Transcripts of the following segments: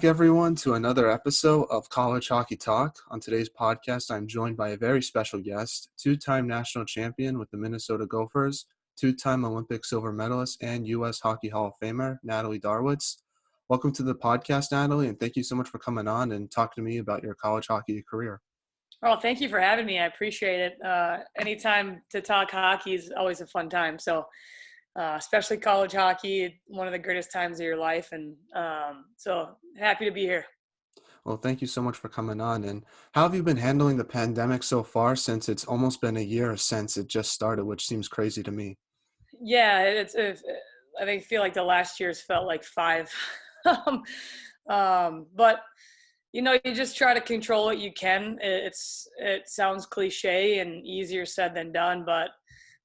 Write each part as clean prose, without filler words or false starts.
back, everyone, to another episode of College Hockey Talk. On today's podcast, I'm joined by a very special guest, two-time national champion with the Minnesota Gophers, two-time Olympic silver medalist, and U.S. Hockey Hall of Famer, Natalie Darwitz. Welcome to the podcast, Natalie, and thank you so much for coming on and talking to me about your college hockey career. Well, thank you for having me. I appreciate it. Anytime to talk hockey is always a fun time. So especially college hockey, one of the greatest times of your life. And so happy to be here. Well, thank you so much for coming on. And how have you been handling the pandemic so far, since it's almost been a year since it just started, which seems crazy to me? Yeah, I feel like the last year's felt like 5. But you just try to control what you can. It sounds cliche and easier said than done, but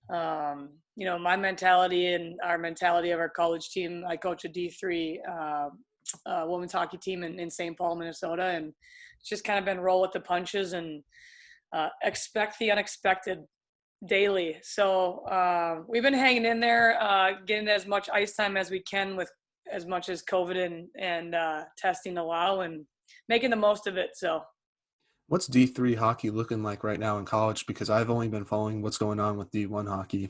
my mentality and our mentality of our college team. I coach a D3 women's hockey team in St. Paul, Minnesota, and it's just kind of been roll with the punches and expect the unexpected daily. So we've been hanging in there, getting as much ice time as we can with as much as COVID and testing allow, and making the most of it. So What's D3 hockey looking like right now in college? Because I've only been following what's going on with D1 hockey.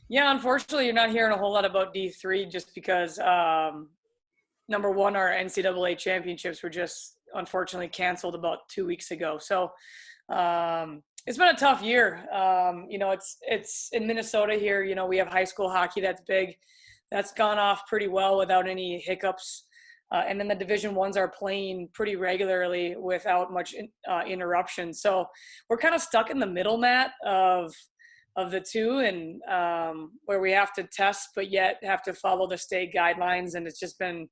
yeah, unfortunately, you're not hearing a whole lot about D3 just because number one, our NCAA championships were just unfortunately canceled about 2 weeks ago. So it's been a tough year. It's in Minnesota here. We have high school hockey that's big. That's gone off pretty well without any hiccups. And then the Division Ones are playing pretty regularly without much interruption. So we're kind of stuck in the middle, Matt, of the two, and where we have to test, but yet have to follow the state guidelines. And it's been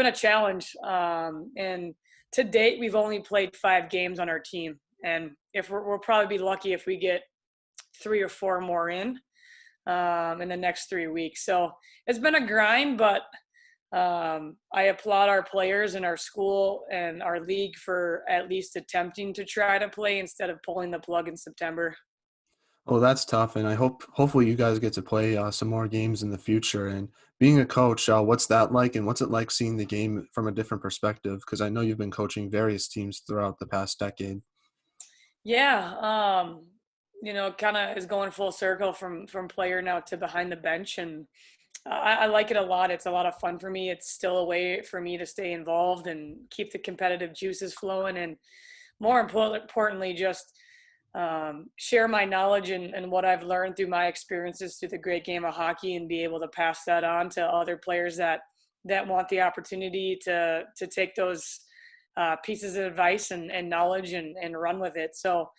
a challenge. And to date, we've only played 5 games on our team. And if we'll probably be lucky if we get 3 or 4 more in the next 3 weeks. So it's been a grind, but I applaud our players and our school and our league for at least attempting to try to play instead of pulling the plug in September. Oh, that's tough, and hopefully you guys get to play some more games in the future. And being a coach, what's that like, and what's it like seeing the game from a different perspective? Because I know you've been coaching various teams throughout the past decade. Yeah, kind of is going full circle from player now to behind the bench, and I like it a lot. It's a lot of fun for me. It's still a way for me to stay involved and keep the competitive juices flowing, and more importantly, just share my knowledge and what I've learned through my experiences through the great game of hockey, and be able to pass that on to other players that want the opportunity to take those pieces of advice and knowledge and run with it. So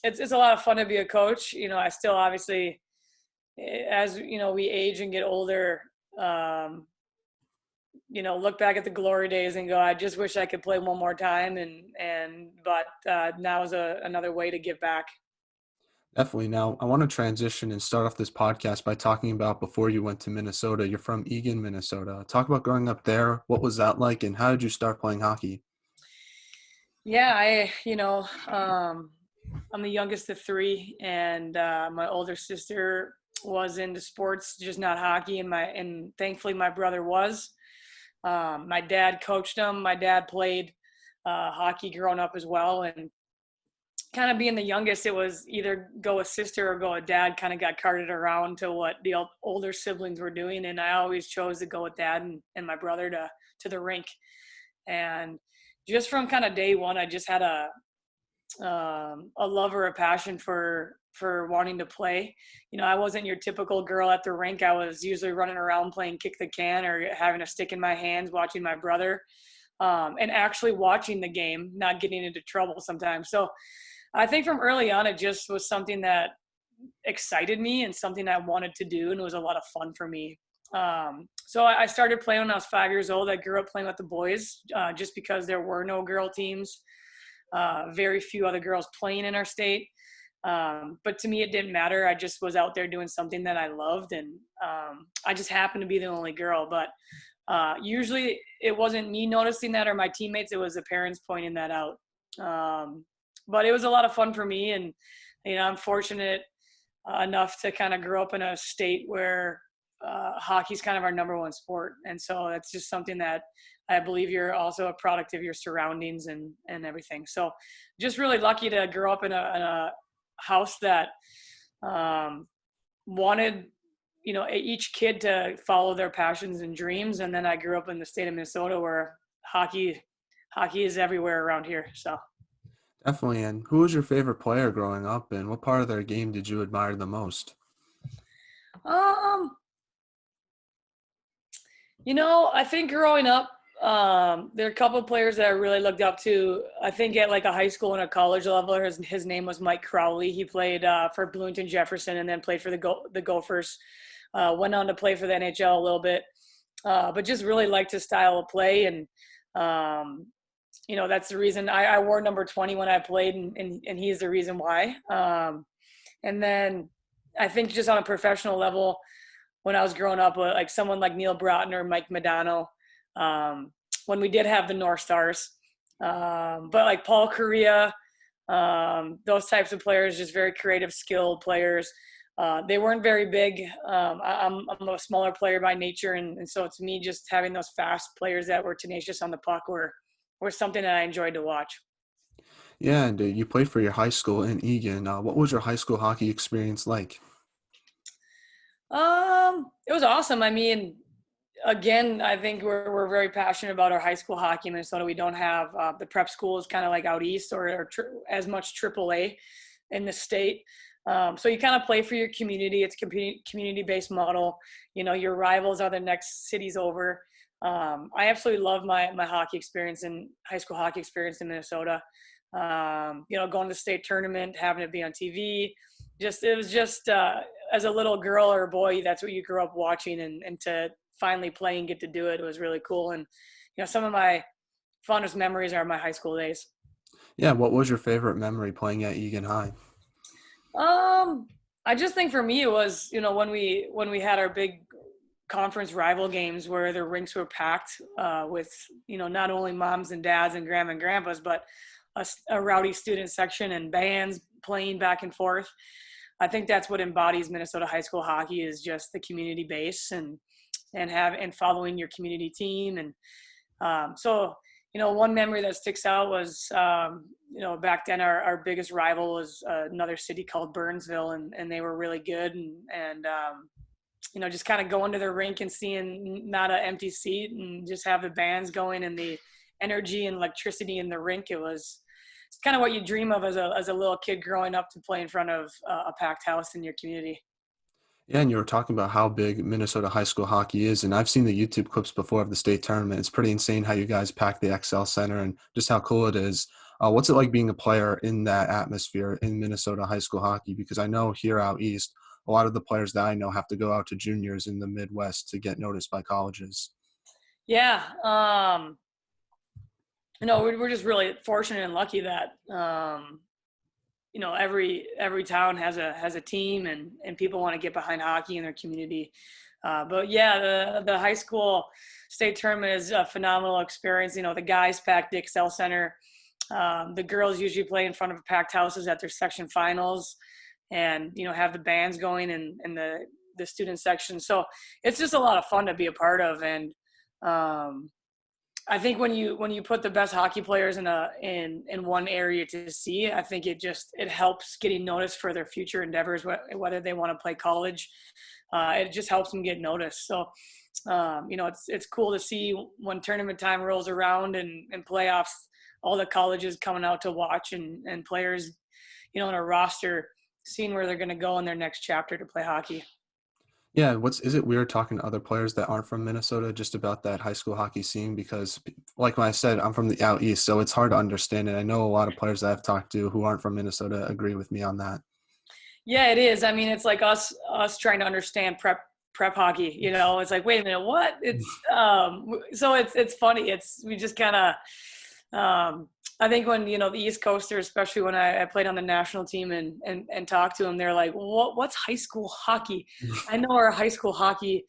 it's a lot of fun to be a coach. I still obviously, as we age and get older, look back at the glory days and go, I just wish I could play one more time. But now is another way to give back. Definitely. Now, I want to transition and start off this podcast by talking about before you went to Minnesota. You're from Eagan, Minnesota. Talk about growing up there. What was that like, and how did you start playing hockey? Yeah, I'm the youngest of 3, and my older sister was into sports, just not hockey, and thankfully my brother was. My dad coached him. My dad played hockey growing up as well, and kind of being the youngest, it was either go with sister or go with dad. Kind of got carted around to what the older siblings were doing, and I always chose to go with dad and my brother to the rink. And just from kind of day one, I just had a love or a passion for wanting to play. I wasn't your typical girl at the rink. I was usually running around playing kick the can or having a stick in my hands, watching my brother, and actually watching the game, not getting into trouble sometimes. So I think from early on, it just was something that excited me and something I wanted to do, and it was a lot of fun for me. So I started playing when I was 5 years old. I grew up playing with the boys just because there were no girl teams, very few other girls playing in our state. But to me, it didn't matter. I just was out there doing something that I loved, and I just happened to be the only girl. But usually it wasn't me noticing that or my teammates. It was the parents pointing that out. But it was a lot of fun for me, and I'm fortunate enough to kind of grow up in a state where hockey's kind of our number one sport. And so that's just something that I believe you're also a product of your surroundings and everything. So just really lucky to grow up in a house that wanted, each kid to follow their passions and dreams. And then I grew up in the state of Minnesota where hockey is everywhere around here. So, Definitely. And who was your favorite player growing up, and what part of their game did you admire the most? um, I think growing up, there are a couple of players that I really looked up to. I think at like a high school and a college level, his name was Mike Crowley. He played for Bloomington Jefferson and then played for the Gophers. Went on to play for the NHL a little bit, but just really liked his style of play. And, that's the reason I wore number 20 when I played, and he's the reason why. And then I think just on a professional level, when I was growing up, like someone like Neil Broughton or Mike Modano, when we did have the North Stars. But like Paul Correa, those types of players, just very creative, skilled players. They weren't very big. I'm a smaller player by nature, and so to me, just having those fast players that were tenacious on the puck were something that I enjoyed to watch. Yeah, and you played for your high school in Eagan. What was your high school hockey experience like? It was awesome. I mean, again, I think we're very passionate about our high school hockey in Minnesota. We don't have the prep schools kind of like out east or as much AAA in the state. So you kind of play for your community. It's community-based model. Your rivals are the next cities over. I absolutely love my hockey experience and high school hockey experience in Minnesota. Going to the state tournament, having it be on TV. It was just as a little girl or boy, that's what you grew up watching, and to finally play and get to do it, it was really cool. And some of my fondest memories are my high school days. Yeah, what was your favorite memory playing at Eagan High? I just think for me it was, when we had our big conference rival games where the rinks were packed with, not only moms and dads and grandma and grandpas, but a rowdy student section and bands playing back and forth. I think that's what embodies Minnesota high school hockey, is just the community base and following your community team. And so one memory that sticks out was back then our biggest rival was another city called Burnsville, and they were really good, and just kind of going to the rink and seeing not an empty seat and just have the bands going and the energy and electricity in the rink. It's kind of what you dream of as a little kid growing up, to play in front of a packed house in your community. Yeah, and you were talking about how big Minnesota high school hockey is, and I've seen the YouTube clips before of the state tournament. It's pretty insane how you guys pack the XL Center and just how cool it is. What's it like being a player in that atmosphere in Minnesota high school hockey? Because I know here out east, a lot of the players that I know have to go out to juniors in the Midwest to get noticed by colleges. Yeah. We're just really fortunate and lucky that, every town has a team, and people want to get behind hockey in their community. But yeah, the high school state tournament is a phenomenal experience. The guys pack the Excel Center. The girls usually play in front of packed houses at their section finals, and have the bands going and the student section. So it's just a lot of fun to be a part of. And I think when you put the best hockey players in one area to see, I think it helps getting noticed for their future endeavors, whether they want to play college. It just helps them get noticed. So, it's cool to see when tournament time rolls around and playoffs, all the colleges coming out to watch, and players, in a roster, seeing where they're going to go in their next chapter to play hockey. Yeah, is it weird talking to other players that aren't from Minnesota just about that high school hockey scene? Because, like when I said, I'm from the out east, so it's hard to understand it. I know a lot of players that I've talked to who aren't from Minnesota agree with me on that. Yeah, it is. I mean, it's like us trying to understand prep hockey. It's like, wait a minute, what? So it's funny. We just kind of. I think when the East Coasters, especially when I played on the national team and talked to them, they're like, what's high school hockey? I know our high school hockey,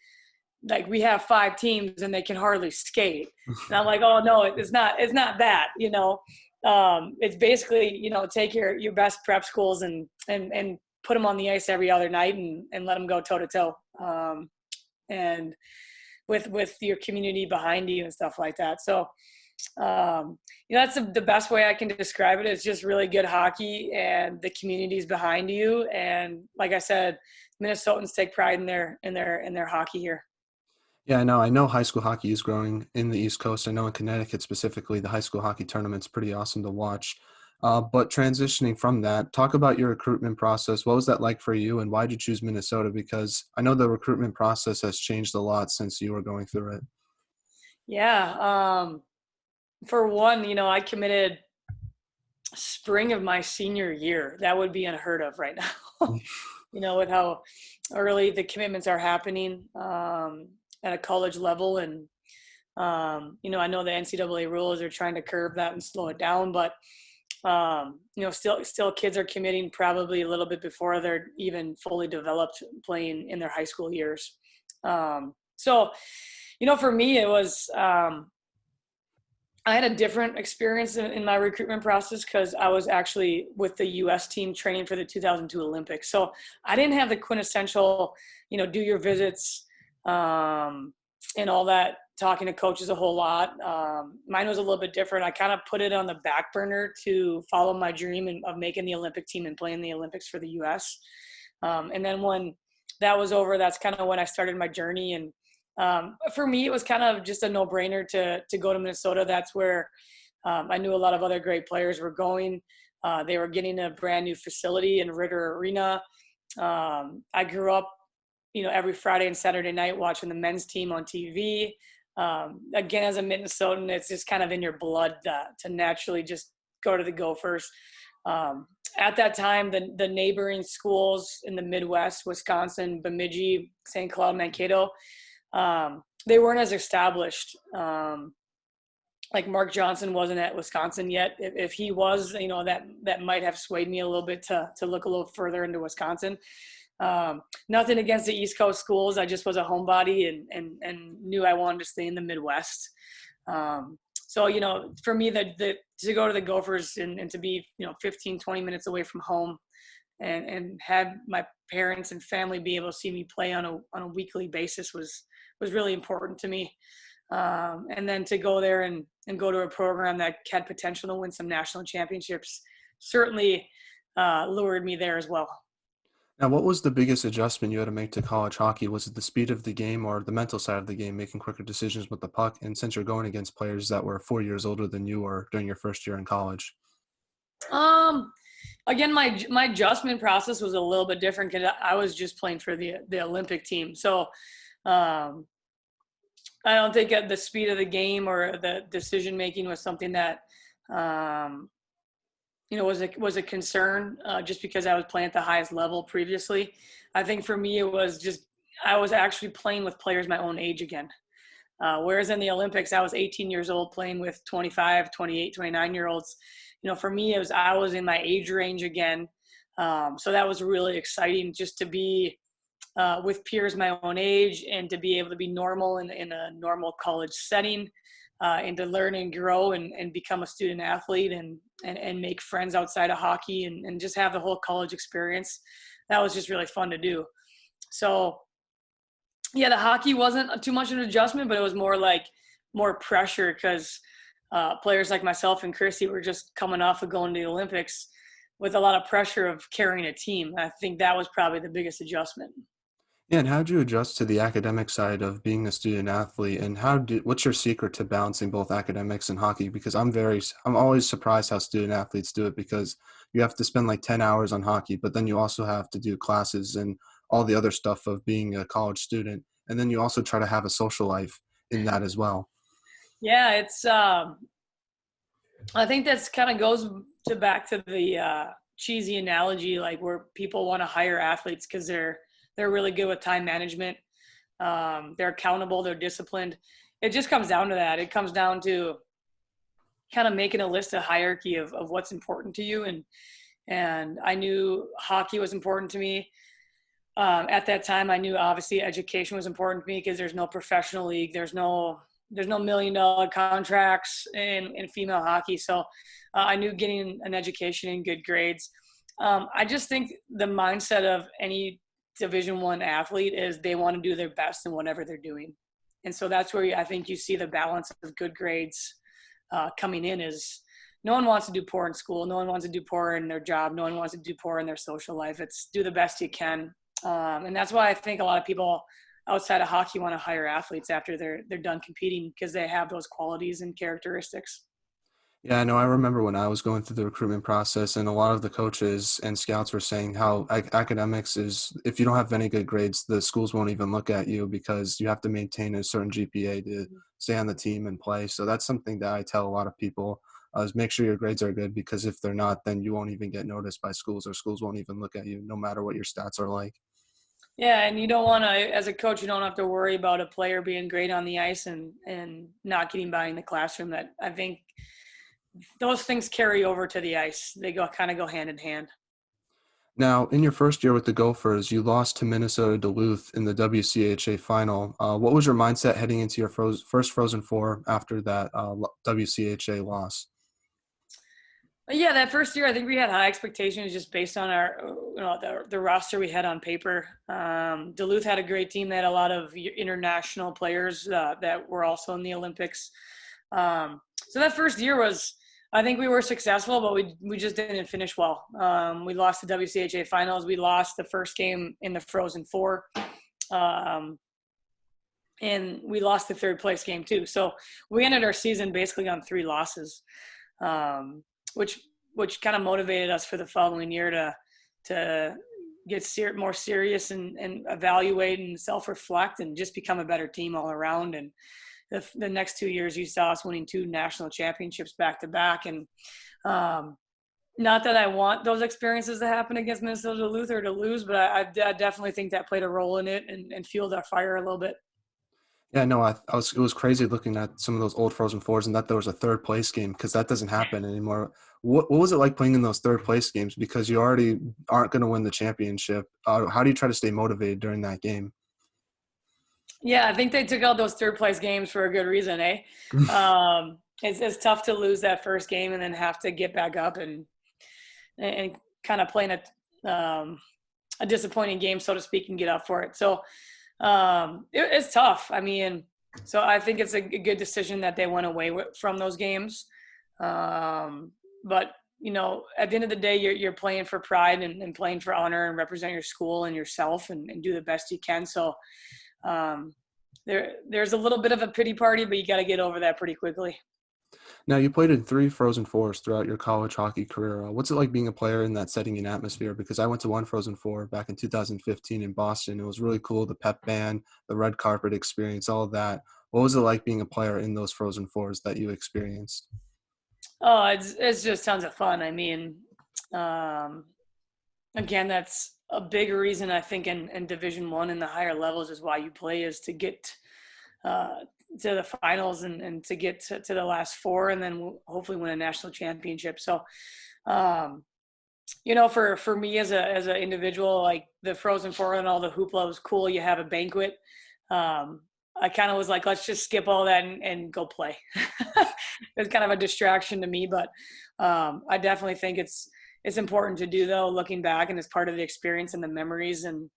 like we have 5 teams and they can hardly skate. And I'm like, oh no, it's not that. It's basically take your best prep schools and put them on the ice every other night and let them go toe to toe. And with your community behind you and stuff like that. So that's the best way I can describe it. It's just really good hockey and the community's behind you. And like I said, Minnesotans take pride in their hockey here. Yeah, I know. I know high school hockey is growing in the East Coast. I know in Connecticut specifically, the high school hockey tournament's pretty awesome to watch. But transitioning from that, talk about your recruitment process. What was that like for you, and why did you choose Minnesota? Because I know the recruitment process has changed a lot since you were going through it. Yeah. For one, I committed spring of my senior year. That would be unheard of right now. With how early the commitments are happening at a college level. And, I know the NCAA rules are trying to curb that and slow it down, but, still kids are committing probably a little bit before they're even fully developed playing in their high school years. So, for me, it was, I had a different experience in my recruitment process because I was actually with the U.S. team training for the 2002 Olympics. So I didn't have the quintessential, do your visits and all that, talking to coaches a whole lot. Mine was a little bit different. I kind of put it on the back burner to follow my dream of making the Olympic team and playing the Olympics for the U.S. And then when that was over, that's kind of when I started my journey. And for me, it was kind of just a no-brainer to go to Minnesota. That's where I knew a lot of other great players were going. They were getting a brand new facility in Ritter Arena. I grew up, every Friday and Saturday night watching the men's team on TV. Again, as a Minnesotan, it's just kind of in your blood to naturally just go to the Gophers. At that time, the neighboring schools in the Midwest, Wisconsin, Bemidji, St. Cloud, Mankato, they weren't as established. Like Mark Johnson wasn't at Wisconsin yet. If he was, that might have swayed me a little bit to look a little further into Wisconsin. Nothing against the East Coast schools. I just was a homebody and knew I wanted to stay in the Midwest. So, for me, to go to the Gophers and to be, 15, 20 minutes away from home and have my parents and family be able to see me play on a weekly basis was really important to me. And then to go there and go to a program that had potential to win some national championships certainly lured me there as well. Now, what was the biggest adjustment you had to make to college hockey? Was it the speed of the game or the mental side of the game, making quicker decisions with the puck? And since you're going against players that were 4 years older than you were during your first year in college? Again, my adjustment process was a little bit different because I was just playing for the Olympic team. So I don't think the speed of the game or the decision making was something that was a concern just because I was playing at the highest level previously. I think for me it was just I was actually playing with players my own age again. Whereas in the Olympics, I was 18 years old playing with 25, 28, 29-year-olds. For me, I was in my age range again. So that was really exciting just to be with peers my own age and to be able to be normal in a normal college setting and to learn and grow and become a student athlete and make friends outside of hockey and just have the whole college experience. That was just really fun to do. So, yeah, the hockey wasn't too much of an adjustment, but it was more pressure because players like myself and Chrissy were just coming off of going to the Olympics with a lot of pressure of carrying a team. I think that was probably the biggest adjustment. Yeah, and how did you adjust to the academic side of being a student athlete? And what's your secret to balancing both academics and hockey? Because I'm always surprised how student athletes do it because you have to spend like 10 hours on hockey, but then you also have to do classes and all the other stuff of being a college student. And then you also try to have a social life in that as well. Yeah, it's I think that's kind of goes back to the cheesy analogy, like where people want to hire athletes because they're really good with time management. They're accountable. They're disciplined. It just comes down to that. It comes down to kind of making a list, a hierarchy of what's important to you. And I knew hockey was important to me. At that time, I knew obviously education was important to me because there's no professional league. There's no $1 million contracts in female hockey. So I knew getting an education and good grades. I just think the mindset of any Division I athlete is they want to do their best in whatever they're doing. And so that's where I think you see the balance of good grades coming in is no one wants to do poor in school. No one wants to do poor in their job. No one wants to do poor in their social life. It's do the best you can. And that's why I think a lot of people outside of hockey want to hire athletes after they're done competing because they have those qualities and characteristics. Yeah, I know. I remember when I was going through the recruitment process, and a lot of the coaches and scouts were saying how academics is, if you don't have any good grades, the schools won't even look at you because you have to maintain a certain GPA to stay on the team and play. So that's something that I tell a lot of people is make sure your grades are good, because if they're not, then you won't even get noticed by schools, or schools won't even look at you no matter what your stats are like. Yeah, and you don't want to, as a coach, you don't have to worry about a player being great on the ice and not getting by in the classroom. That I think those things carry over to the ice. They kind of go hand in hand. Now, in your first year with the Gophers, you lost to Minnesota Duluth in the WCHA final. What was your mindset heading into your first Frozen Four after that WCHA loss? Yeah, that first year, I think we had high expectations just based on our, the roster we had on paper. Duluth had a great team. They had a lot of international players that were also in the Olympics. So that first year I think we were successful, but we just didn't finish well. We lost the WCHA finals. We lost the first game in the Frozen Four. And we lost the third place game too. So we ended our season basically on 3 losses. Which kind of motivated us for the following year to get more serious and evaluate and self-reflect and just become a better team all around. And the next 2 years, you saw us winning 2 national championships back to back. And not that I want those experiences to happen against Minnesota Duluth or to lose, but I definitely think that played a role in it and fueled our fire a little bit. Yeah, no, it was crazy looking at some of those old Frozen Fours and that there was a third place game, because that doesn't happen anymore. What was it like playing in those third place games, because you already aren't going to win the championship? How do you try to stay motivated during that game? Yeah, I think they took out those third place games for a good reason, eh? It's tough to lose that first game and then have to get back up and kind of play in a disappointing game, so to speak, and get up for it. So it's tough. I mean, so I think it's a good decision that they went away from those games. But at the end of the day, you're playing for pride and playing for honor and represent your school and yourself and do the best you can. So there's a little bit of a pity party, but you got to get over that pretty quickly. Now, you played in 3 Frozen Fours throughout your college hockey career. What's it like being a player in that setting and atmosphere? Because I went to one Frozen Four back in 2015 in Boston. It was really cool, the pep band, the red carpet experience, all of that. What was it like being a player in those Frozen Fours that you experienced? Oh, it's just tons of fun. I mean, again, that's a big reason I think in Division I and the higher levels is why you play, is to get to the finals and to get to the last 4 and then hopefully win a national championship. So, for me as an individual, like the Frozen Four and all the hoopla was cool. You have a banquet. I kind of was like, let's just skip all that and go play. It's kind of a distraction to me, but I definitely think it's important to do, though, looking back, and it's part of the experience and the memories and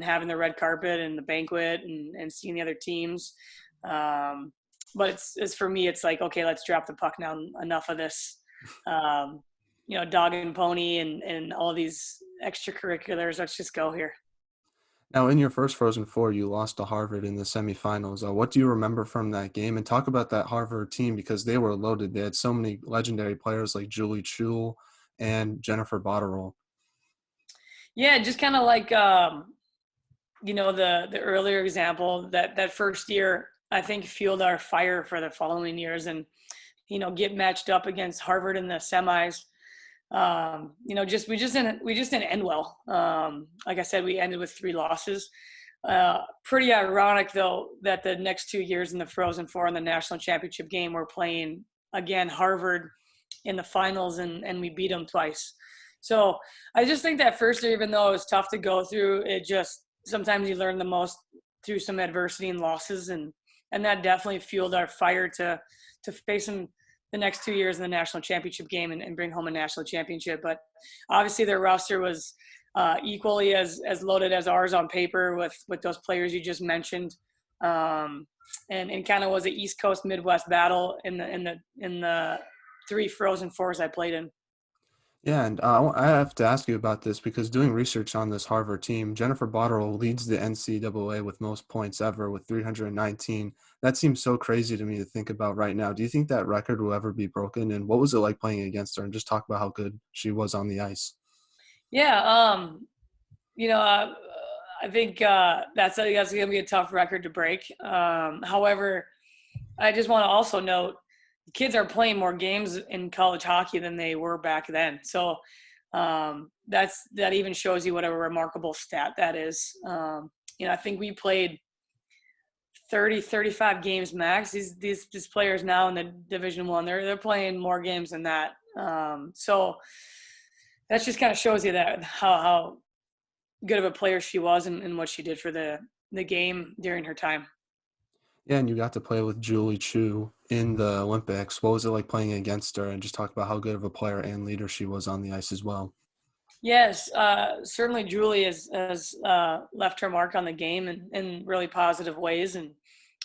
having the red carpet and the banquet and seeing the other teams. But it's for me, it's like, okay, let's drop the puck now. Enough of this, dog and pony and all these extracurriculars. Let's just go here. Now, in your first Frozen Four, you lost to Harvard in the semifinals. What do you remember from that game? And talk about that Harvard team, because they were loaded. They had so many legendary players like Julie Chul and Jennifer Botterill. Yeah, just kind of like the earlier example, that first year I think fueled our fire for the following years, and get matched up against Harvard in the semis. We just didn't end well. Like I said, we ended with 3 losses. Pretty ironic, though, that the next 2 years in the Frozen Four and the national championship game, we're playing again Harvard in the finals, and we beat them twice. So I just think that first year, even though it was tough to go through, it just sometimes you learn the most through some adversity and losses, and that definitely fueled our fire to face them the next 2 years in the national championship game and bring home a national championship. But obviously their roster was equally as loaded as ours on paper with those players you just mentioned. and kind of was an East Coast Midwest battle in the 3 Frozen Fours I played in. Yeah, and I have to ask you about this because doing research on this Harvard team, Jennifer Botterill leads the NCAA with most points ever with 319. That seems so crazy to me to think about right now. Do you think that record will ever be broken? And what was it like playing against her? And just talk about how good she was on the ice. Yeah, you know, I think that's going to be a tough record to break. However, I just want to also note the kids are playing more games in college hockey than they were back then. So that even shows you what a remarkable stat that is. I think we played 30, 35 games max. These players now in the Division One, they're playing more games than that. So that just kind of shows you that how good of a player she was and what she did for the game during her time. Yeah, and you got to play with Julie Chu in the Olympics. What was it like playing against her? And just talk about how good of a player and leader she was on the ice as well. Yes, certainly Julie has left her mark on the game in really positive ways. And,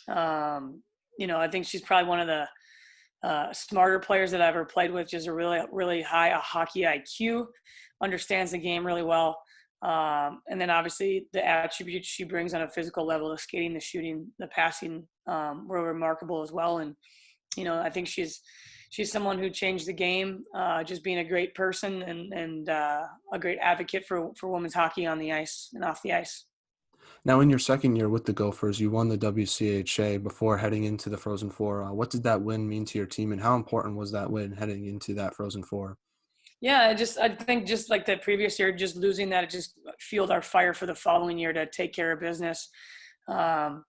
I think she's probably one of the smarter players that I've ever played with, just a really, really high hockey IQ, understands the game really well. And then obviously the attributes she brings on a physical level, the skating, the shooting, the passing, were remarkable as well. And, I think she's someone who changed the game, just being a great person and a great advocate for women's hockey on the ice and off the ice. Now, in your second year with the Gophers, you won the WCHA before heading into the Frozen Four. What did that win mean to your team, and how important was that win heading into that Frozen Four? Yeah, I think just like the previous year, just losing that, it just fueled our fire for the following year to take care of business. Um,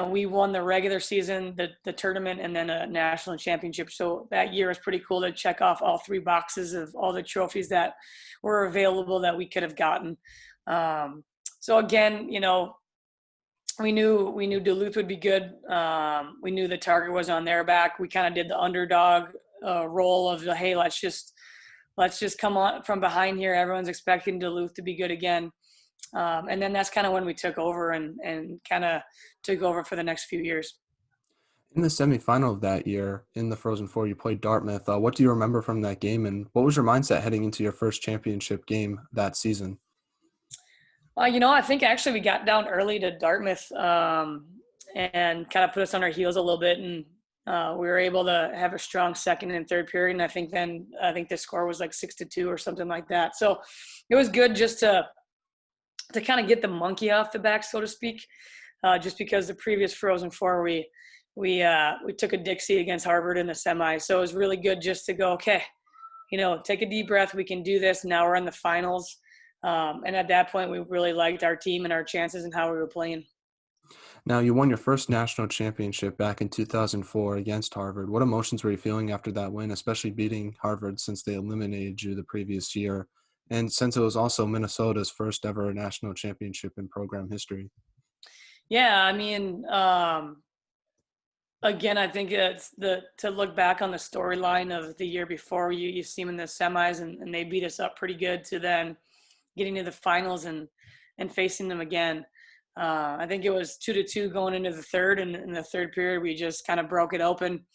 we won the regular season, the tournament, and then a national championship. So that year was pretty cool to check off all 3 boxes of all the trophies that were available that we could have gotten. So again, we knew Duluth would be good. We knew the target was on their back. We kind of did the underdog role of hey, let's just come on from behind here. Everyone's expecting Duluth to be good again. And then that's kind of when we took over and kind of took over for the next few years. In the semifinal of that year, in the Frozen Four, you played Dartmouth. What do you remember from that game, and what was your mindset heading into your first championship game that season? I think actually we got down early to Dartmouth and kind of put us on our heels a little bit, and we were able to have a strong second and third period. And I think the score was like 6-2 or something like that. So it was good just to kind of get the monkey off the back, so to speak. Just because the previous Frozen Four, we took a Dixie against Harvard in the semis. So it was really good just to go, okay, take a deep breath. We can do this. Now we're in the finals. And at that point, we really liked our team and our chances and how we were playing. Now, you won your first national championship back in 2004 against Harvard. What emotions were you feeling after that win, especially beating Harvard since they eliminated you the previous year, and since it was also Minnesota's first ever national championship in program history? Yeah, I mean, again, I think it's to look back on the storyline of the year before. You see them in the semis and they beat us up pretty good, to then getting to the finals and facing them again. I think it was 2-2 going into the third, and in the third period we just kind of broke it open.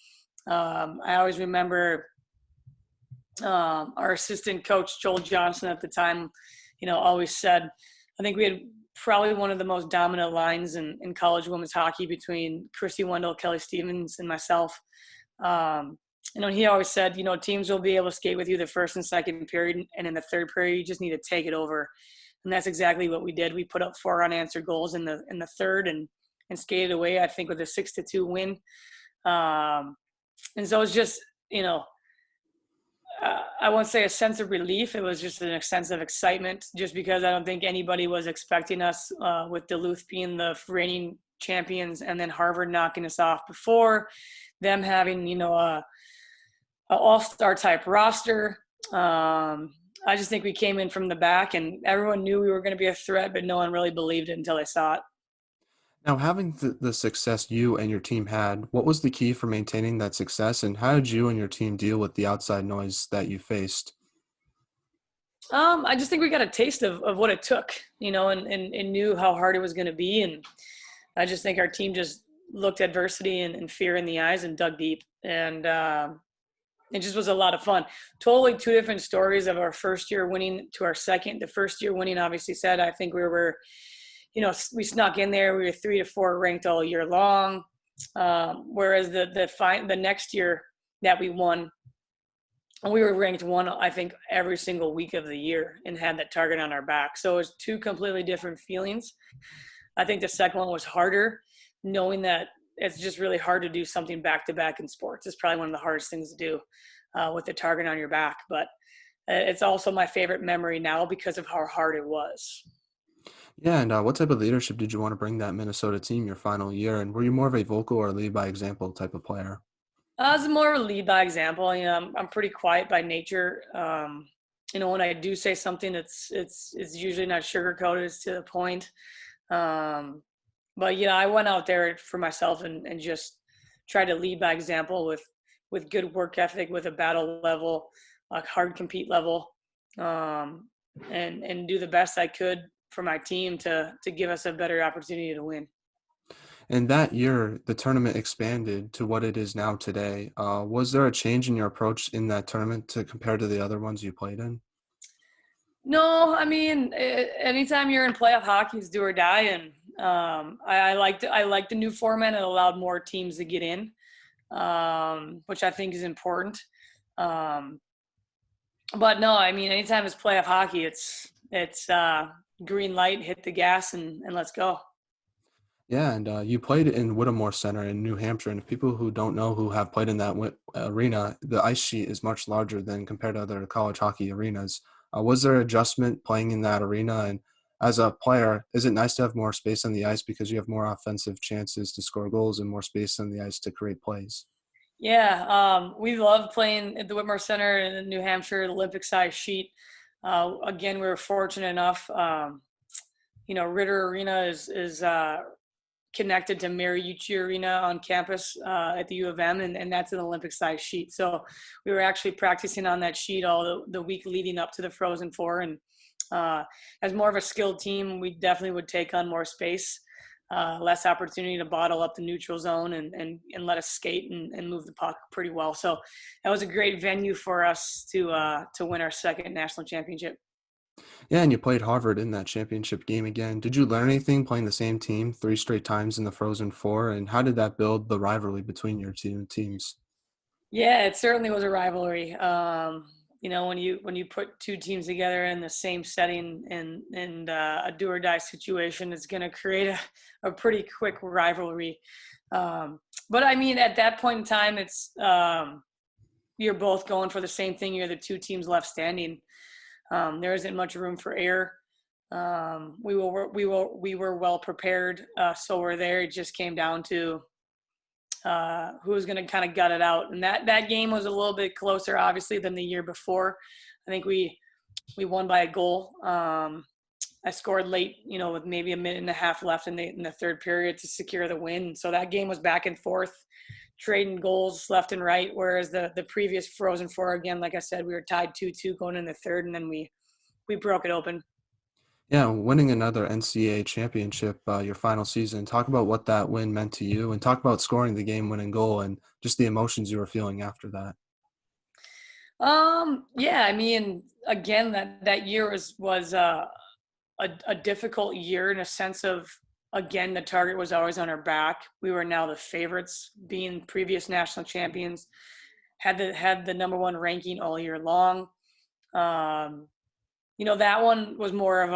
I always remember our assistant coach Joel Johnson at the time, always said, I think we had probably one of the most dominant lines in college women's hockey between Chrissy Wendell, Kelly Stevens, and myself. He always said, teams will be able to skate with you the first and second period, and in the third period, you just need to take it over. And that's exactly what we did. We put up 4 unanswered goals in the third and skated away, I think, with a 6-2 win. And so it's just, I won't say a sense of relief. It was just a sense of excitement, just because I don't think anybody was expecting us, with Duluth being the reigning champions and then Harvard knocking us off before them having, a all-star type roster. I just think we came in from the back and everyone knew we were going to be a threat, but no one really believed it until they saw it. Now, having the success you and your team had, what was the key for maintaining that success, and how did you and your team deal with the outside noise that you faced? I just think we got a taste of what it took, and knew how hard it was going to be. And I just think our team just looked adversity and fear in the eyes and dug deep. And it just was a lot of fun. Totally two different stories of our first year winning to our second. The first year winning obviously said, I think we were, we snuck in there. We were 3 to 4 ranked all year long. Whereas the next year that we won, we were ranked one, I think, every single week of the year and had that target on our back. So it was two completely different feelings. I think the second one was harder, knowing that it's just really hard to do something back-to-back in sports. It's probably one of the hardest things to do with the target on your back. But it's also my favorite memory now because of how hard it was. Yeah, and what type of leadership did you want to bring that Minnesota team your final year? And were you more of a vocal or lead by example type of player? As more of a lead by example, I'm pretty quiet by nature. When I do say something, it's usually not sugarcoated, it's to the point. But I went out there for myself and just tried to lead by example with good work ethic, with a battle level, a hard compete level, and do the best I could for my team to give us a better opportunity to win. And that year, the tournament expanded to what it is now today. Was there a change in your approach in that tournament to compare to the other ones you played in? No, I mean, anytime you're in playoff hockey, it's do or die, and I liked the new format. It allowed more teams to get in, which I think is important. But no, I mean, anytime it's playoff hockey, it's green light, hit the gas, and let's go. Yeah, and you played in Whittemore Center in New Hampshire. And if people who don't know who have played in that arena, the ice sheet is much larger than compared to other college hockey arenas. Was there adjustment playing in that arena? And as a player, is it nice to have more space on the ice because you have more offensive chances to score goals and more space on the ice to create plays? Yeah, we love playing at the Whitmer Center in New Hampshire, Olympic-sized sheet. Again, we were fortunate enough. Ritter Arena is connected to Mariucci Arena on campus at the U of M, and that's an Olympic-sized sheet. So we were actually practicing on that sheet all the week leading up to the Frozen Four. And as more of a skilled team, we definitely would take on more space, less opportunity to bottle up the neutral zone and let us skate and move the puck pretty well. So that was a great venue for us to win our second national championship. Yeah, and you played Harvard in that championship game again. Did you learn anything playing the same team 3 straight times in the Frozen Four? And how did that build the rivalry between your two teams? Yeah, it certainly was a rivalry. When you put two teams together in the same setting and a do or die situation, it's going to create a pretty quick rivalry. But I mean, at that point in time, it's you're both going for the same thing. You're the two teams left standing. There isn't much room for error. We were well prepared, so we're there. It just came down to who was going to kind of gut it out, and that game was a little bit closer, obviously, than the year before. I think we won by a goal. I scored late, with maybe a minute and a half left in the third period to secure the win. So that game was back and forth, trading goals left and right. Whereas the previous Frozen Four, again, like I said, we were tied 2-2 going in the third, and then we broke it open. Yeah, winning another NCAA championship your final season. Talk about what that win meant to you, and talk about scoring the game-winning goal and just the emotions you were feeling after that. Yeah, I mean, again, that year was a difficult year in a sense of, again, the target was always on our back. We were now the favorites, being previous national champions, had the number one ranking all year long. That one was more of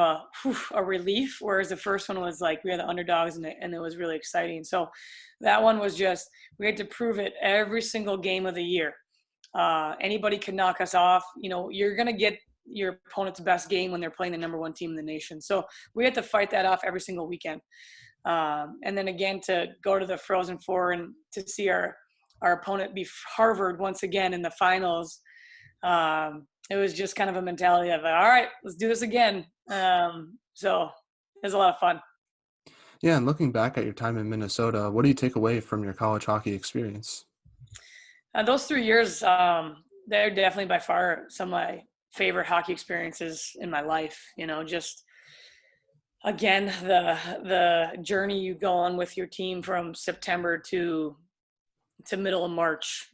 a relief, whereas the first one was like we had the underdogs and it was really exciting. So that one was just, we had to prove it every single game of the year. Anybody could knock us off. You're going to get your opponent's best game when they're playing the number one team in the nation. So we had to fight that off every single weekend. And then again, to go to the Frozen Four and to see our opponent be Harvard once again in the finals. It was just kind of a mentality of, all right, let's do this again. So it was a lot of fun. Yeah, and looking back at your time in Minnesota, what do you take away from your college hockey experience? Those 3 years, they're definitely by far some of my favorite hockey experiences in my life. Just again, the journey you go on with your team from September to middle of March.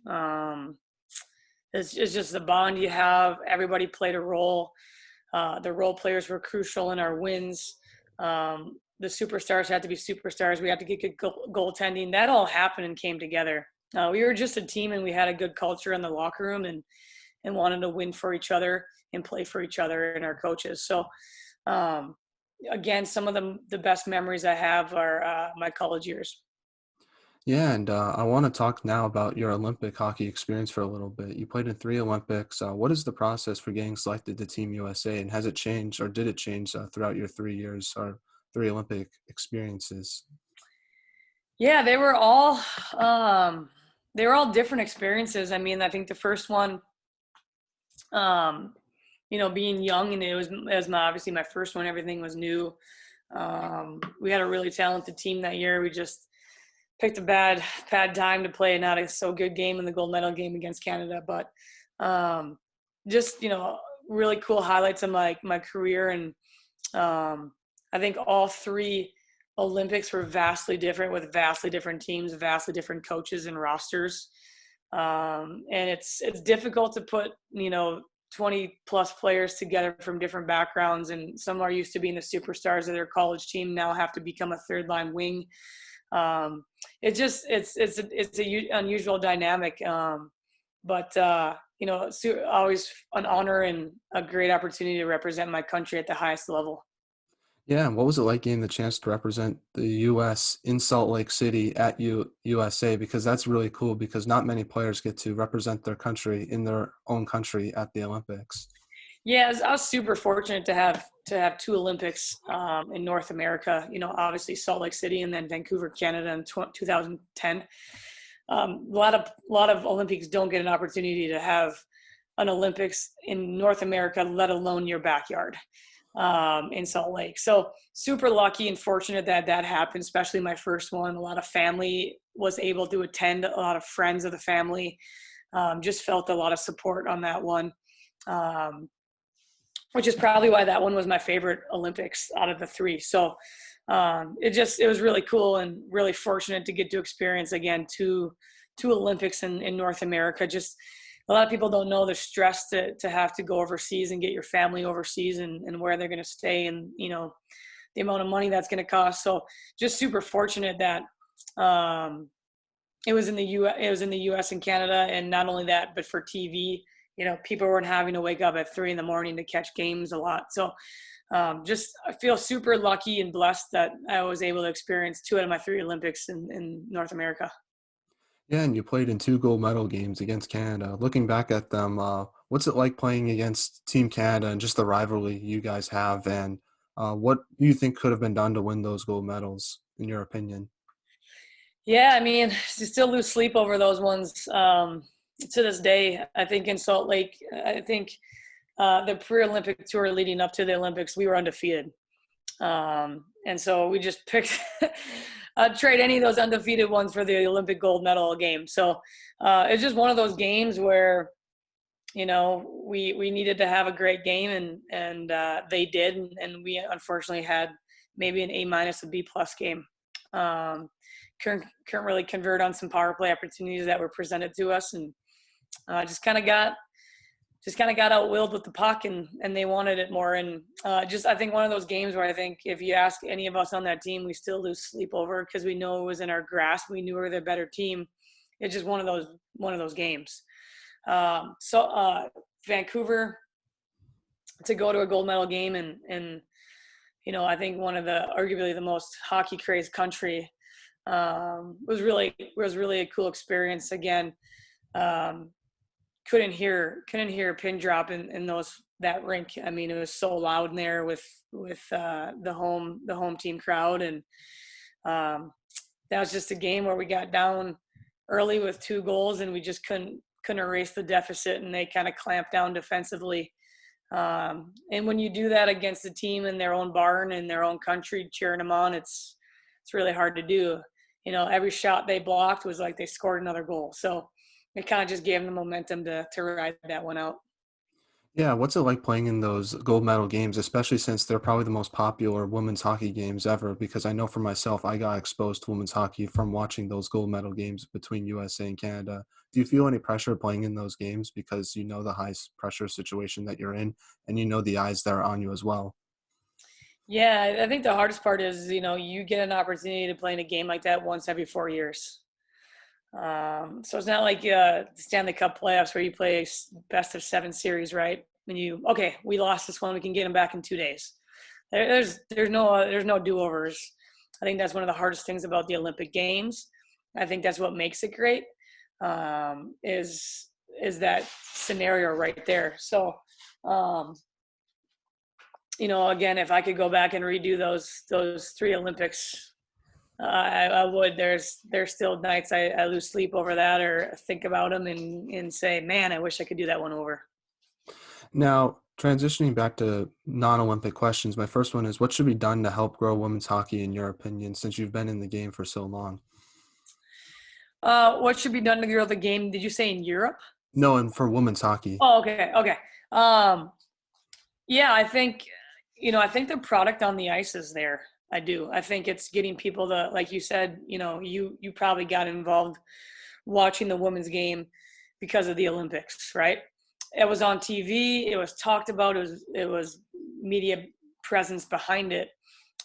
It's just the bond you have. Everybody played a role. The role players were crucial in our wins. The superstars had to be superstars. We had to get good goaltending. That all happened and came together. We were just a team, and we had a good culture in the locker room, and wanted to win for each other and play for each other and our coaches. So, again, some of the best memories I have are my college years. Yeah, and I want to talk now about your Olympic hockey experience for a little bit. You played in 3 Olympics. What is the process for getting selected to Team USA, and has it changed, or did it change throughout your 3 years or 3 Olympic experiences? Yeah, they were all different experiences. I mean, I think the first one, um, being young, and it was obviously my first one. Everything was new. We had a really talented team that year. We just picked a bad time to play not a so good game in the gold medal game against Canada. But um, just really cool highlights of my career, and I think all 3 Olympics were vastly different, with vastly different teams, vastly different coaches and rosters. And it's difficult to put 20 plus players together from different backgrounds, and some are used to being the superstars of their college team, now have to become a third line wing. It's a unusual dynamic, but it's always an honor and a great opportunity to represent my country at the highest level. Yeah, and what was it like getting the chance to represent the U.S. in Salt Lake City at USA? Because that's really cool, because not many players get to represent their country in their own country at the Olympics. Yeah, I was super fortunate to have 2 Olympics in North America. Obviously Salt Lake City and then Vancouver, Canada in 2010. A lot of Olympics don't get an opportunity to have an Olympics in North America, let alone your backyard, in Salt Lake. So super lucky and fortunate that happened, especially my first one. A lot of family was able to attend, a lot of friends of the family. Just felt a lot of support on that one. Um, which is probably why that one was my favorite Olympics out of the 3. So it was really cool and really fortunate to get to experience again two Olympics in North America. Just a lot of people don't know the stress to have to go overseas and get your family overseas, and where they're going to stay, and the amount of money that's going to cost. So just super fortunate that it was in the U.S. and Canada, and not only that, but for TV. People weren't having to wake up at 3 a.m. to catch games a lot. So I feel super lucky and blessed that I was able to experience 2 out of my 3 Olympics in North America. Yeah, and you played in 2 gold medal games against Canada. Looking back at them, what's it like playing against Team Canada and just the rivalry you guys have? And what do you think could have been done to win those gold medals, in your opinion? Yeah, I mean, you still lose sleep over those ones to this day. I think in Salt Lake, I think the pre-Olympic tour leading up to the Olympics, we were undefeated. And so we just picked I'd trade any of those undefeated ones for the Olympic gold medal game. So it's just one of those games where we needed to have a great game, and they did, and we unfortunately had maybe an A-, a B+ game. Couldn't really convert on some power play opportunities that were presented to us, and just kind of got outwilled with the puck, and they wanted it more. And I think one of those games where I think if you ask any of us on that team, we still lose sleep over, because we know it was in our grasp. We knew we were the better team. It's just one of those games. Vancouver, to go to a gold medal game, and I think one of the arguably the most hockey crazed country, was really a cool experience. Again, couldn't hear a pin drop in that rink. I mean, it was so loud in there with the home team crowd, and that was just a game where we got down early with 2 goals, and we just couldn't erase the deficit, and they kind of clamped down defensively. And when you do that against a team in their own barn, in their own country, cheering them on, it's really hard to do. Every shot they blocked was like they scored another goal. So it kind of just gave them the momentum to ride that one out. Yeah, what's it like playing in those gold medal games, especially since they're probably the most popular women's hockey games ever? Because I know for myself, I got exposed to women's hockey from watching those gold medal games between USA and Canada. Do you feel any pressure playing in those games because you know the pressure situation that you're in and you know the eyes that are on you as well? Yeah, I think the hardest part is, you get an opportunity to play in a game like that once every 4 years. So it's not like the Stanley Cup playoffs where you play best of seven series, right? And okay, we lost this one, we can get them back in 2 days. There's no do-overs. I think that's one of the hardest things about the Olympic Games. I think that's what makes it great. Is that scenario right there? So, um, again, if I could go back and redo those three Olympics, I would. There's still nights I lose sleep over that or think about them and say, man, I wish I could do that one over. Now, transitioning back to non-Olympic questions, my first one is what should be done to help grow women's hockey in your opinion, since you've been in the game for so long? What should be done to grow the game? Did you say in Europe? No, and for women's hockey. Oh, okay, okay. Um, yeah, I think the product on the ice is there. I do. I think it's getting people to, like you said, you probably got involved watching the women's game because of the Olympics, right? It was on TV. It was talked about. It was media presence behind it.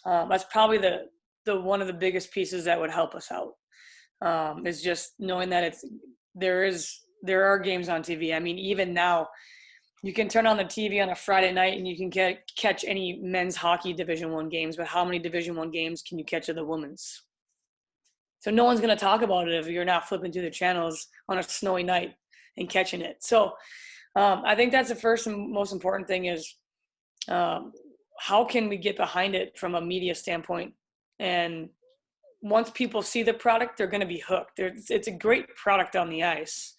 That's probably the one of the biggest pieces that would help us out. Is just knowing that there are games on TV. I mean, even now, you can turn on the TV on a Friday night and you can catch any men's hockey Division One games. But how many Division One games can you catch of the women's? So no one's going to talk about it if you're not flipping through the channels on a snowy night and catching it. So I think that's the first and most important thing is how can we get behind it from a media standpoint? And once people see the product, they're going to be hooked. It's a great product on the ice.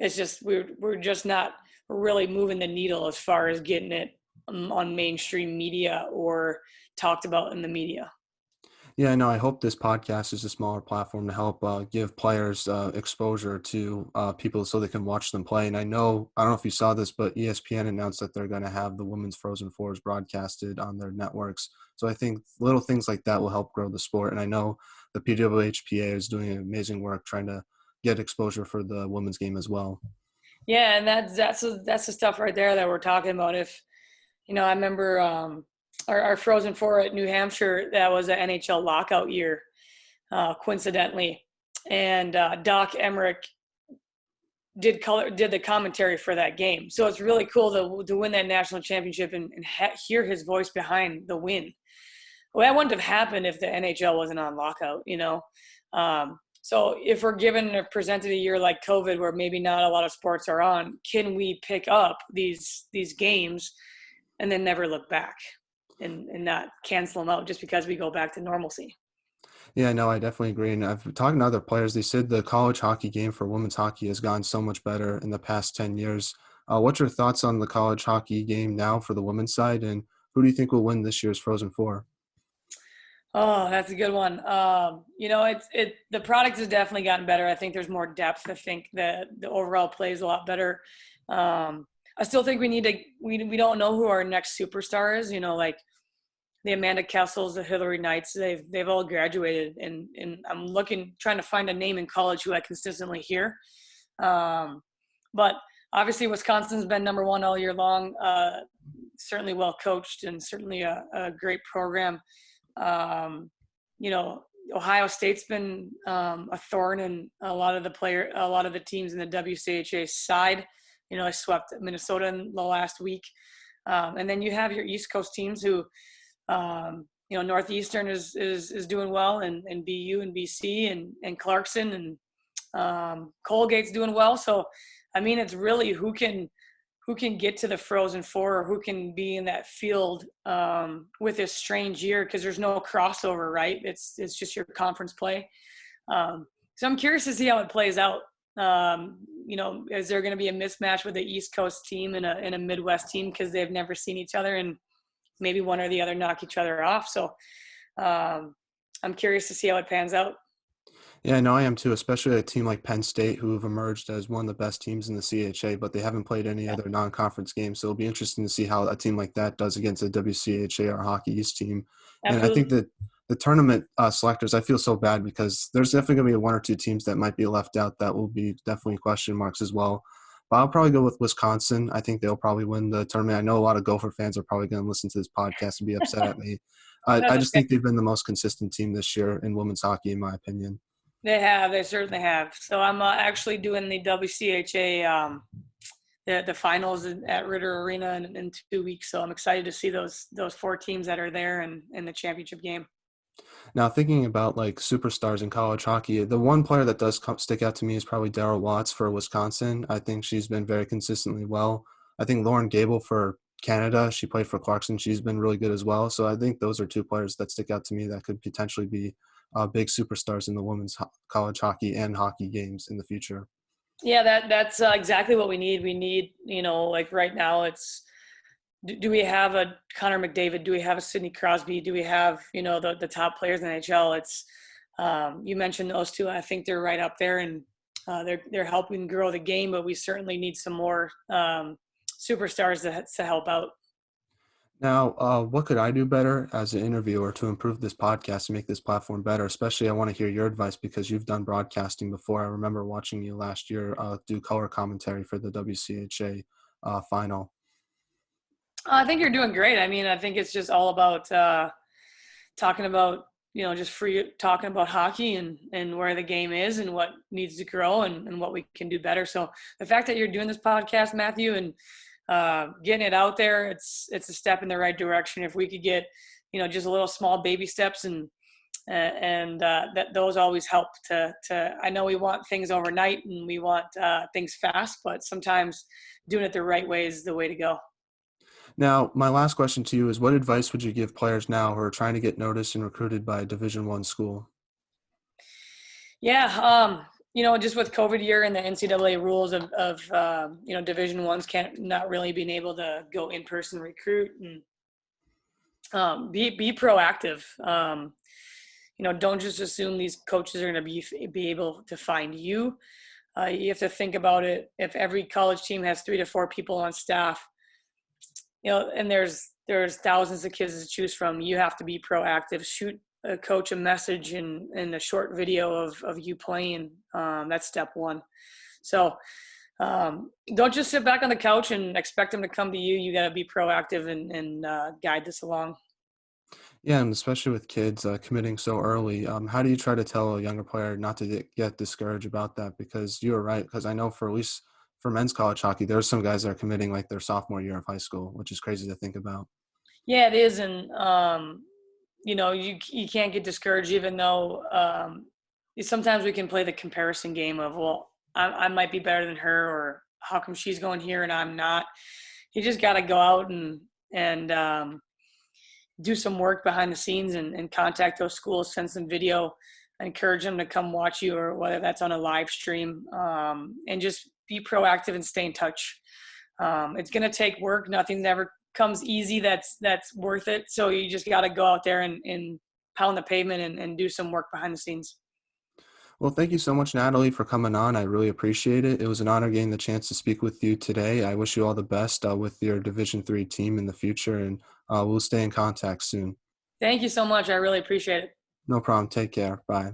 It's just we're just not really moving the needle as far as getting it on mainstream media or talked about in the media. Yeah, no, I hope this podcast is a smaller platform to help give players exposure to people so they can watch them play. And I don't know if you saw this, but ESPN announced that they're going to have the women's Frozen Fours broadcasted on their networks. So I think little things like that will help grow the sport. And I know the PWHPA is doing amazing work trying to get exposure for the women's game as well. Yeah, and that's the stuff right there that we're talking about. If I remember our Frozen Four at New Hampshire. That was an NHL lockout year, coincidentally, and Doc Emmerich did the commentary for that game. So it's really cool to win that national championship and hear his voice behind the win. Well, that wouldn't have happened if the NHL wasn't on lockout, So if we're given or presented a year like COVID, where maybe not a lot of sports are on, can we pick up these games and then never look back and not cancel them out just because we go back to normalcy? Yeah, no, I definitely agree. And I've talked to other players. They said the college hockey game for women's hockey has gone so much better in the past 10 years. What's your thoughts on the college hockey game now for the women's side? And who do you think will win this year's Frozen Four? Oh, that's a good one. The product has definitely gotten better. I think there's more depth. I think that the overall play is a lot better. I still think we don't know who our next superstar is. Like the Amanda Kessels, the Hillary Knights, they've all graduated, and I'm trying to find a name in college who I consistently hear. But obviously, Wisconsin's been number one all year long. Certainly well coached, and certainly a great program. Ohio State's been a thorn in a lot of the teams in the WCHA side. I swept Minnesota in the last week, and then you have your East Coast teams who. Northeastern is doing well, and BU and BC and Clarkson and Colgate's doing well. So, I mean, it's really who can get to the Frozen Four, or who can be in that field with this strange year, because there's no crossover, right? It's just your conference play. So I'm curious to see how it plays out. Is there going to be a mismatch with the East Coast team and a Midwest team because they've never seen each other, and maybe one or the other knock each other off? So I'm curious to see how it pans out. Yeah, no, I am too, especially a team like Penn State, who have emerged as one of the best teams in the CHA, but they haven't played any Yeah, other non-conference games. So it'll be interesting to see how a team like that does against a WCHA or Hockey East team. And I think absolutely. that the tournament selectors, I feel so bad because there's definitely going to be one or two teams that might be left out that will be definitely question marks as well. But I'll probably go with Wisconsin. I think they'll probably win the tournament. I know a lot of Gopher fans are probably going to listen to this podcast and be upset at me. That's I just okay. think they've been the most consistent team this year in women's hockey, in my opinion. They have. They certainly have. So I'm actually doing the WCHA the finals at Ritter Arena in 2 weeks. So I'm excited to see those four teams that are there and in the championship game. Now, thinking about like superstars in college hockey, the one player that does stick out to me is probably Daryl Watts for Wisconsin. I think she's been very consistently well. I think Lauren Gable for Canada, she played for Clarkson. She's been really good as well. So I think those are two players that stick out to me that could potentially be big superstars in the women's college hockey and hockey games in the future. Yeah, that's exactly what we need. We need, like right now, it's do we have a Connor McDavid? Do we have a Sidney Crosby? Do we have, the top players in the NHL? It's you mentioned those two. I think they're right up there, and they're helping grow the game. But we certainly need some more superstars to help out. Now, what could I do better as an interviewer to improve this podcast and make this platform better? Especially, I want to hear your advice because you've done broadcasting before. I remember watching you last year do color commentary for the WCHA final. I think you're doing great. I mean, I think it's just all about talking about just free talking about hockey and where the game is and what needs to grow and what we can do better. So the fact that you're doing this podcast, Matthew, and getting it out there, it's a step in the right direction. If we could get just a little small baby steps and that those always help to I know we want things overnight and we want things fast, but sometimes doing it the right way is the way to go. Now, my last question to you is: what advice would you give players now who are trying to get noticed and recruited by a Division I school? Yeah, just with COVID year and the NCAA rules of Division Ones can't not really being able to go in person recruit and be proactive. Don't just assume these coaches are going to be able to find you. You have to think about it. If every college team has 3 to 4 people on staff, and there's thousands of kids to choose from, you have to be proactive. Shoot a coach a message in a short video of you playing. That's step one. So don't just sit back on the couch and expect them to come to you. You got to be proactive and guide this along. Yeah, and especially with kids committing so early, how do you try to tell a younger player not to get discouraged about that? Because you're right. Because I know for at least for men's college hockey, there's some guys that are committing like their sophomore year of high school, which is crazy to think about. Yeah, it is, and you can't get discouraged, even though sometimes we can play the comparison game of, well, I might be better than her, or how come she's going here and I'm not. You just got to go out and do some work behind the scenes and contact those schools, send some video, encourage them to come watch you, or whether that's on a live stream, and just be proactive and stay in touch. It's going to take work. Nothing ever comes easy that's worth it. So you just got to go out there and pound the pavement and do some work behind the scenes. Well, thank you so much, Natalie, for coming on. I really appreciate it. It was an honor getting the chance to speak with you today. I wish you all the best with your Division III team in the future, and we'll stay in contact soon. Thank you so much. I really appreciate it. No problem. Take care. Bye.